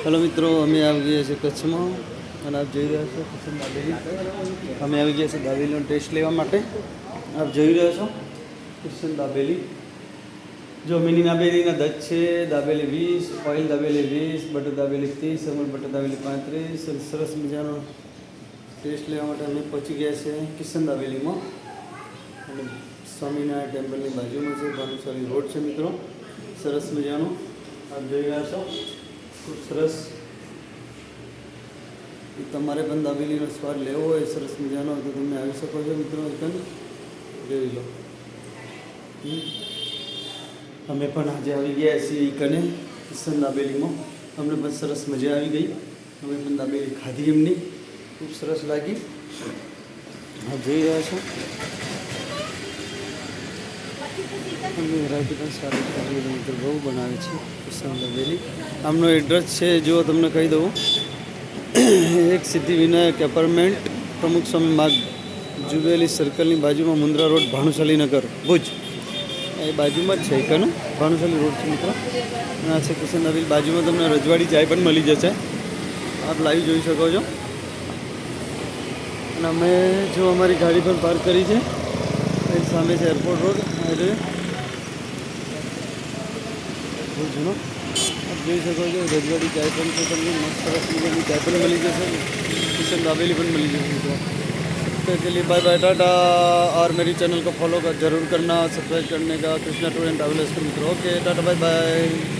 Hello मित्रों, अमे આવી ગયા છે કચ્છમાં અને આપ જોઈ રહ્યા છો કિશન દાબેલી। અમે આવી ગયા છે દાબેલીનો ટેસ્ટ લેવા માટે। આપ જોઈ રહ્યા છો કિશન દાબેલી। જો મિની દાબેલીના 10 છે, dabeli 20, oil dabeli 20, butter dabeli 30, Amul butter dabeli 35। સરસ મજાનો ટેસ્ટ લેવા માટે અમે પહોંચી ગયા છે કિશન દાબેલીમાં અને સ્વામિનારાયણ ટેમ્પલની બાજુમાં છે ભાનુશાલી રોડ છે મિત્રો। સરસ મજાનો આપ જોઈ રહ્યા છો, ખૂબ સરસ। તમારે પણ દાબેલીનો સ્વાદ લેવો હોય સરસ મજાનો તો તમે આવી શકો છો મિત્રો। એકદમ જોઈ લો। અમે પણ આજે આવી ગયા છીએ કને કિશન દાબેલીમાં। અમને પણ સરસ મજા આવી ગઈ। અમે પણ દાબેલી ખાધી, એમની ખૂબ સરસ લાગી। આપ જોઈ રહ્યા છો વેરાયટી પણ સારી સારી મિત્રો બહુ બનાવે છે કિશન દાબેલી। આમનો એડ્રેસ છે જો તમને કહી દઉં, એક સિદ્ધિવિનાયક એપાર્ટમેન્ટ, પ્રમુખ સ્વામી માર્ગ, જુબેલી સર્કલની બાજુમાં, મુન્દ્રા રોડ, ભાનુશાલી નગર, ભુજ। એ બાજુમાં જ છે એક ને ભાનુશાલી રોડ છે મિત્રો। અને આ છે કિશન દાબેલી। બાજુમાં તમને રજવાડી ચાય પણ મળી જશે, આપ લાઈવ જોઈ શકો છો। અને અમે જો અમારી ગાડી પણ પાર્ક કરી છે, એક સામે છે એરપોર્ટ રોડ હાઈવે ભુજનો। આપ જોઈ શકો છો રજવાડી ચાય પણ છે, તમને મસ્ત સરસ મજાની ચાय પણ मिली जैसे किशन दाबेली પણ मिली जैसे। तो के लिए बाय बाय, टाटा। और मेरी चैनल को फॉलो कर जरूर करना, सब्सक्राइब करने का कृष्णा टूर एंड ट्रैवलर्स के मित्रों। Okay, tata, bye bye.